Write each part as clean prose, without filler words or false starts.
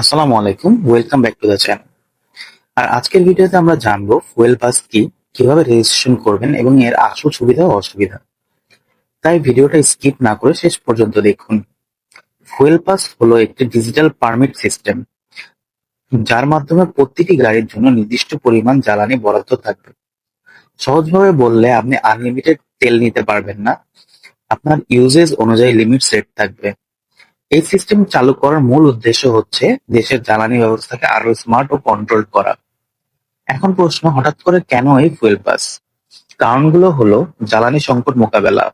আসসালামু আলাইকুম, welcome back to the channel. আর আজকের ভিডিওতে আমরা জানবো ফুয়েল পাস কি, কিভাবে রেজিস্ট্রেশন করবেন এবং এর আসল সুবিধা ও অসুবিধা। তাই ভিডিওটা স্কিপ না করে শেষ পর্যন্ত দেখুন। ফুয়েল পাস হলো একটি ডিজিটাল পারমিট সিস্টেম, যার মাধ্যমে প্রতিটি গাড়ির জন্য নির্দিষ্ট পরিমাণ জ্বালানি বরাদ্দ থাকবে। সহজভাবে বললে আপনি আনলিমিটেড তেল নিতে পারবেন না, আপনার ইউজেজ অনুযায়ী লিমিট সেট থাকবে। এই সিস্টেম চালু করার মূল উদ্দেশ্য হচ্ছে দেশের জ্বালানি ব্যবস্থাকে আরো স্মার্ট ও কন্ট্রোল করা। এখন প্রশ্ন, হঠাৎ করে কেন এই ফুয়েল পাস? কারণগুলো হলো জ্বালানি সংকট মোকাবেলা,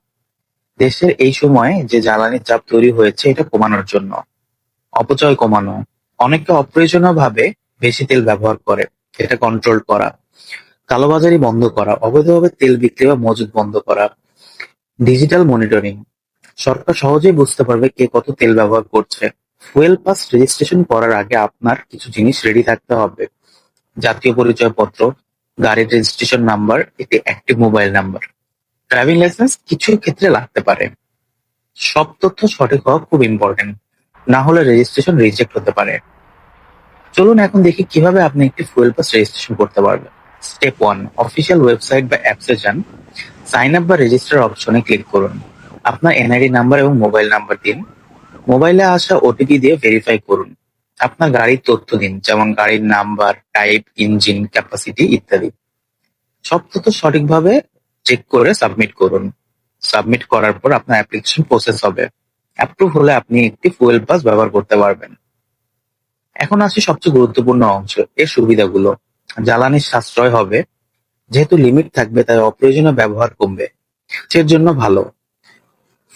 দেশের এই সময়ে যে জ্বালানির চাপ তৈরি হয়েছে এটা কমানোর জন্য। অপচয় কমানো, অনেকে অপ্রয়োজনীয়ভাবে বেশি তেল ব্যবহার করে, এটা কন্ট্রোল করা। কালোবাজারি বন্ধ করা, অবৈধভাবে তেল বিক্রি বা মজুত বন্ধ করা। ডিজিটাল মনিটরিং, সরকার সহজেই বুঝতে পারবে কে কত তেল ব্যবহার করছে। ফুয়েল পাস রেজিস্ট্রেশন করার আগে আপনার কিছু জিনিস রেডি থাকতে হবে: জাতীয় পরিচয়পত্র, গাড়ির রেজিস্ট্রেশন নাম্বার, একটি active mobile number. Driving licence কিছু ক্ষেত্রে লাগতে পারে। সব তথ্য সঠিক হওয়া খুব ইম্পর্টেন্ট, না হলে রেজিস্ট্রেশন রিজেক্ট হতে পারে। চলুন এখন দেখি কিভাবে আপনি একটি ফুয়েল পাস রেজিস্ট্রেশন করতে পারবেন। স্টেপ 1, অফিসিয়াল ওয়েবসাইট বা অ্যাপসে যান। সাইন আপ বা রেজিস্টার অপশনে ক্লিক করুন। আপনার এনআইডি নাম্বার এবং মোবাইল নাম্বার দিন। মোবাইলে আসা ওটিপি দিয়ে ভেরিফাই করুন। আপনার গাড়ির তথ্য দিন, যেমন গাড়ির নাম্বার, টাইপ, ইঞ্জিন, ক্যাপাসিটি ইত্যাদি। সব তথ্য সঠিকভাবে চেক করে সাবমিট করুন। সাবমিট করার পর আপনার অ্যাপ্লিকেশন প্রসেস হবে। অ্যাপ্রুভ হলে আপনি একটি ফুয়েল পাস ব্যবহার করতে পারবেন। এখন আসি সবচেয়ে গুরুত্বপূর্ণ অংশ, এর সুবিধাগুলো। জ্বালানির সাশ্রয় হবে, যেহেতু লিমিট থাকবে তাই অপ্রয়োজনীয় ব্যবহার কমবে। এর জন্য ভালো।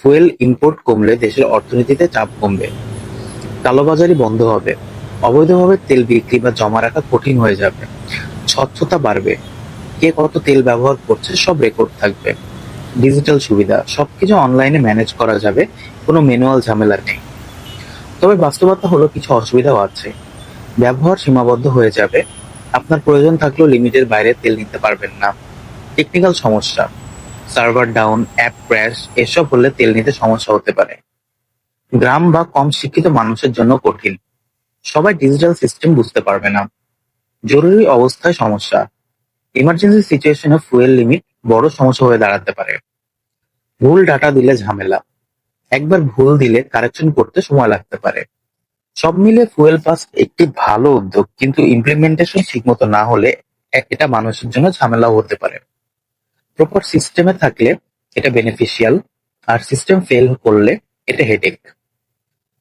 ফুয়েল ইম্পোর্ট কমলে দেশের অর্থনীতিতে চাপ কমবে। কালোবাজারি বন্ধ হবে, অবৈধভাবে তেল বিক্রি বা জমা রাখা কঠিন হয়ে যাবে। স্বচ্ছতা বাড়বে, কে কত তেল ব্যবহার করছে সব রেকর্ড থাকবে। ডিজিটাল সুবিধা, সবকিছু অনলাইনে ম্যানেজ করা যাবে, কোনো ম্যানুয়াল ঝামেলা নেই। তবে বাস্তবতা হলো কিছু অসুবিধাও আছে। ব্যবহার সীমাবদ্ধ হয়ে যাবে, আপনার প্রয়োজন থাকলেও লিমিটের বাইরে তেল নিতে পারবেন না। টেকনিক্যাল সমস্যা, সার্ভার ডাউন, অ্যাপ ক্র্যাশ এসব হলে তেল নিতে সমস্যা হতে পারে। গ্রাম বা কম শিক্ষিত মানুষের জন্য কঠিন, সবাই ডিজিটাল সিস্টেম বুঝতে পারবে না। জরুরি অবস্থায় সমস্যা, ইমার্জেন্সি সিচুয়েশনে ফুয়েল লিমিট বড় সমস্যা হয়ে দাঁড়াতে পারে। ভুল ডাটা দিলে ঝামেলা, একবার ভুল দিলে কারেকশন করতে সময় লাগতে পারে। সব মিলে ফুয়েল পাস একটি ভালো উদ্যোগ, কিন্তু ইমপ্লিমেন্টেশন ঠিকমতো না হলে এটা মানুষের জন্য ঝামেলাও হতে পারে। প্রপার সিস্টেমে থাকলে এটা বেনিফিশিয়াল, আর সিস্টেম ফেল করলে এটা হেডেক।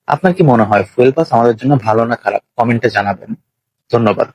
আপনার কি মনে হয় ফুয়েল পাস আমাদের জন্য ভালো না খারাপ? কমেন্টে জানাবেন। ধন্যবাদ।